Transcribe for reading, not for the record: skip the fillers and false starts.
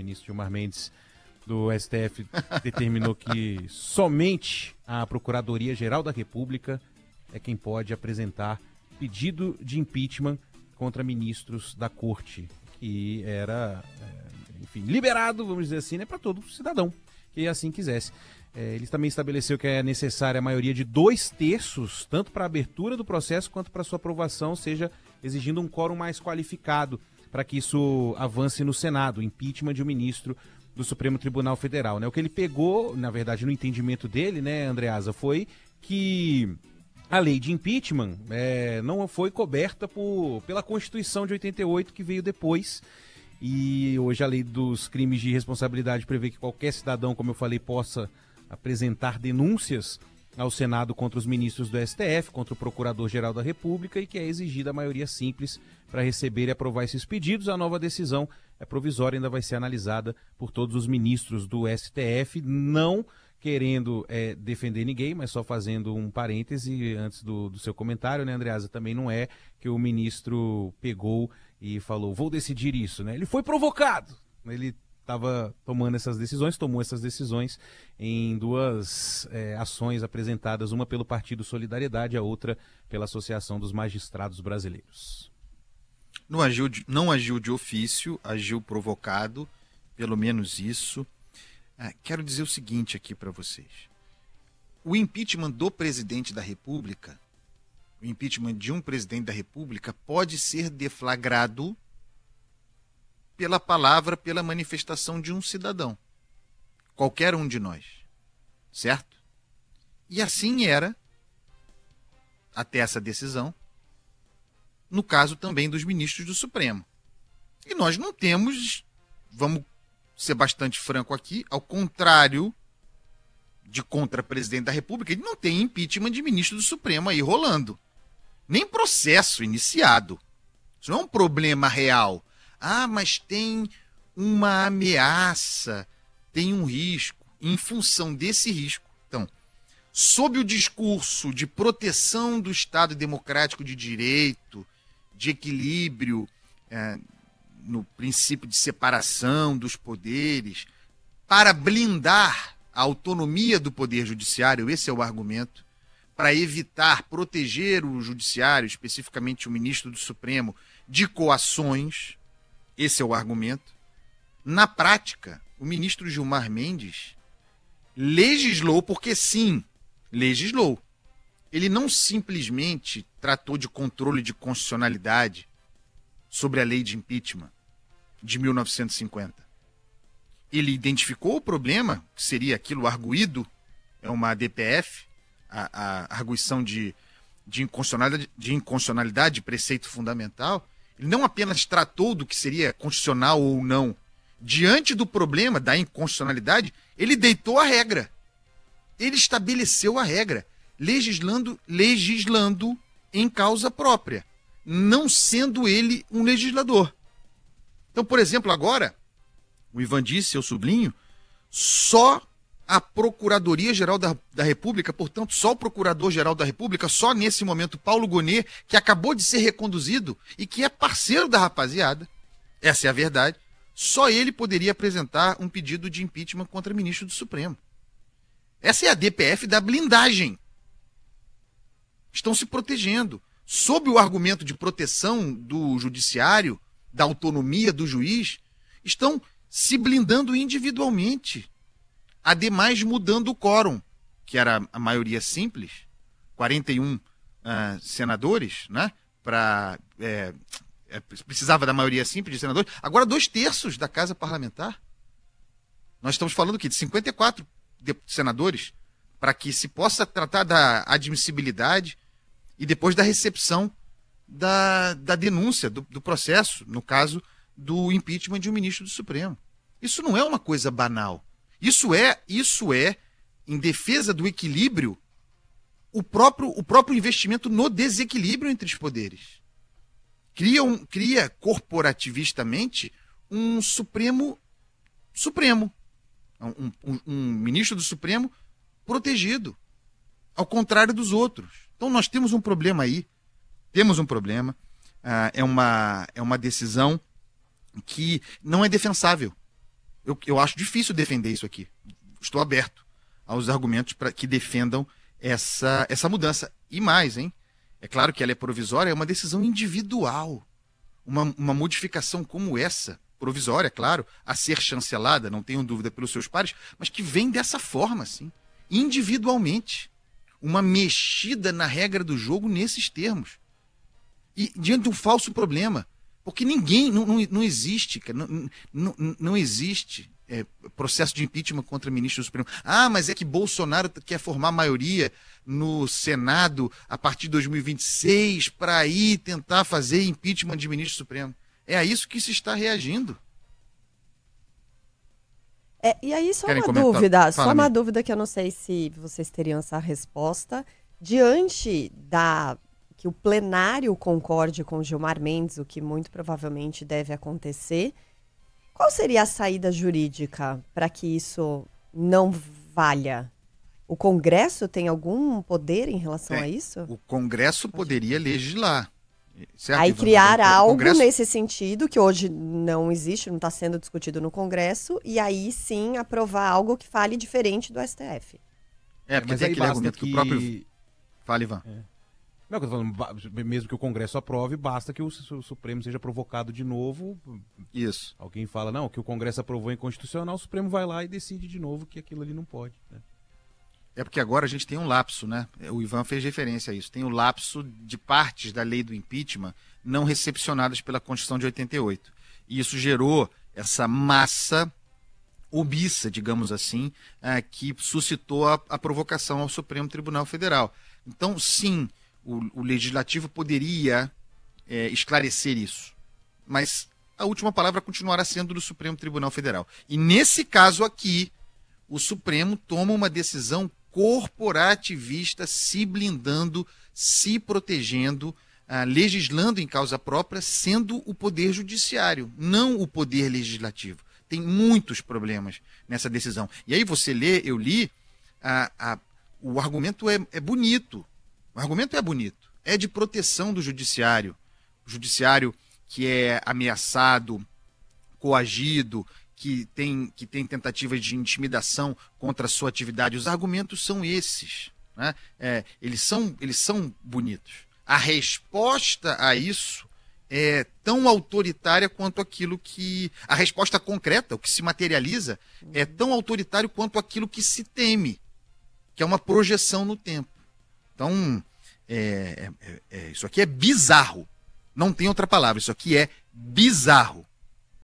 ministro Gilmar Mendes do STF determinou que somente a Procuradoria-Geral da República é quem pode apresentar pedido de impeachment contra ministros da Corte, que era, enfim, liberado, vamos dizer assim, né, para todo cidadão que assim quisesse. Ele também estabeleceu que é necessária a maioria de 2/3, tanto para a abertura do processo quanto para sua aprovação, ou seja, exigindo um quórum mais qualificado para que isso avance no Senado, o impeachment de um ministro do Supremo Tribunal Federal, né? O que ele pegou, na verdade, no entendimento dele, né, Andreasa, foi que a lei de impeachment não foi coberta pela Constituição de 88, que veio depois. E hoje a lei dos crimes de responsabilidade prevê que qualquer cidadão, como eu falei, possa apresentar denúncias ao Senado contra os ministros do STF, contra o Procurador-Geral da República, e que é exigida a maioria simples para receber e aprovar esses pedidos. A nova decisão é provisória, ainda vai ser analisada por todos os ministros do STF, não querendo defender ninguém, mas só fazendo um parêntese antes do seu comentário, né, Andreasa? Também não é que o ministro pegou e falou, vou decidir isso, né? Ele foi provocado. Ele estava tomou essas decisões em duas ações apresentadas, uma pelo Partido Solidariedade, a outra pela Associação dos Magistrados Brasileiros. Não agiu de ofício, agiu provocado, pelo menos isso. Quero dizer o seguinte aqui para vocês. O impeachment do presidente da República, o impeachment de um presidente da República pode ser deflagrado pela palavra, pela manifestação de um cidadão. Qualquer um de nós. Certo? E assim era, até essa decisão, no caso também dos ministros do Supremo. E nós não temos, vamos ser bastante franco aqui, ao contrário de contra-presidente da República, ele não tem impeachment de ministro do Supremo aí rolando. Nem processo iniciado. Isso não é um problema real. Mas tem uma ameaça, tem um risco. Em função desse risco, então, sob o discurso de proteção do Estado democrático de direito, de equilíbrio, no princípio de separação dos poderes, para blindar a autonomia do Poder Judiciário, esse é o argumento, para evitar, proteger o Judiciário, especificamente o ministro do Supremo, de coações, esse é o argumento. Na prática, o ministro Gilmar Mendes legislou, porque sim, legislou. Ele não simplesmente tratou de controle de constitucionalidade sobre a lei de impeachment de 1950. Ele identificou o problema, que seria aquilo arguído, é uma DPF, a arguição de inconstitucionalidade, de preceito fundamental. Ele não apenas tratou do que seria constitucional ou não. Diante do problema da inconstitucionalidade, ele deitou a regra. Ele estabeleceu a regra, legislando em causa própria, não sendo ele um legislador. Então, por exemplo, agora, o Ivan disse, seu sobrinho, só a Procuradoria-Geral da República, portanto, só o Procurador-Geral da República, só nesse momento Paulo Gonet, que acabou de ser reconduzido e que é parceiro da rapaziada, essa é a verdade, só ele poderia apresentar um pedido de impeachment contra o ministro do Supremo. Essa é a DPF da blindagem. Estão se protegendo. Sob o argumento de proteção do judiciário, da autonomia do juiz, estão se blindando individualmente. Ademais, mudando o quórum, que era a maioria simples, 41 senadores, né? Precisava da maioria simples de senadores. Agora 2/3 da Casa Parlamentar. Nós estamos falando aqui de 54 senadores, para que se possa tratar da admissibilidade e depois da recepção da denúncia, do processo, no caso do impeachment de um ministro do Supremo. Isso não é uma coisa banal. Isso é, em defesa do equilíbrio, o próprio investimento no desequilíbrio entre os poderes. Cria corporativistamente um Supremo, um ministro do Supremo protegido, ao contrário dos outros. Então nós temos um problema aí, é uma decisão que não é defensável. Eu acho difícil defender isso aqui. Estou aberto aos argumentos para que defendam essa mudança. E mais, hein? É claro que ela é provisória, é uma decisão individual. Uma modificação como essa, provisória, claro, a ser chancelada, não tenho dúvida, pelos seus pares, mas que vem dessa forma, assim, individualmente. Uma mexida na regra do jogo nesses termos. E diante de um falso problema. Porque não existe, cara, não existe processo de impeachment contra ministro do Supremo. Ah, mas é que Bolsonaro quer formar maioria no Senado a partir de 2026 para aí tentar fazer impeachment de ministro do Supremo. É a isso que se está reagindo. E aí, Querem comentar? só uma dúvida que eu não sei se vocês teriam essa resposta. Diante que o plenário concorde com Gilmar Mendes, o que muito provavelmente deve acontecer, qual seria a saída jurídica para que isso não valha? O Congresso tem algum poder em relação a isso? O Congresso poderia legislar. Certo, aí Ivan? criar algo Congresso... nesse sentido, que hoje não existe, não está sendo discutido no Congresso, e aí sim aprovar algo que fale diferente do STF. Porque mas tem aí aquele basta argumento que o próprio... Fala, Ivan. Não, eu tô falando, mesmo que o Congresso aprove, basta que o Supremo seja provocado de novo. Isso. Alguém fala, não, que o Congresso aprovou é inconstitucional, o Supremo vai lá e decide de novo que aquilo ali não pode, né? É porque agora a gente tem um lapso, né? O Ivan fez referência a isso. Tem o lapso de partes da lei do impeachment não recepcionadas pela Constituição de 88. E isso gerou essa massa omissa, digamos assim, que suscitou a provocação ao Supremo Tribunal Federal. Então, sim, o Legislativo poderia esclarecer isso. Mas a última palavra continuará sendo do Supremo Tribunal Federal. E nesse caso aqui, o Supremo toma uma decisão corporativista, se blindando, se protegendo, legislando em causa própria, sendo o Poder Judiciário, não o Poder Legislativo. Tem muitos problemas nessa decisão. E aí você lê, eu li, o argumento é bonito. O argumento é bonito. É de proteção do Judiciário. O Judiciário que é ameaçado, coagido, que tem tentativas de intimidação contra a sua atividade. Os argumentos são esses, né? Eles são bonitos. A resposta a isso é tão autoritária quanto aquilo que... A resposta concreta, o que se materializa, é tão autoritário quanto aquilo que se teme, que é uma projeção no tempo. Então, isso aqui é bizarro. Não tem outra palavra. Isso aqui é bizarro.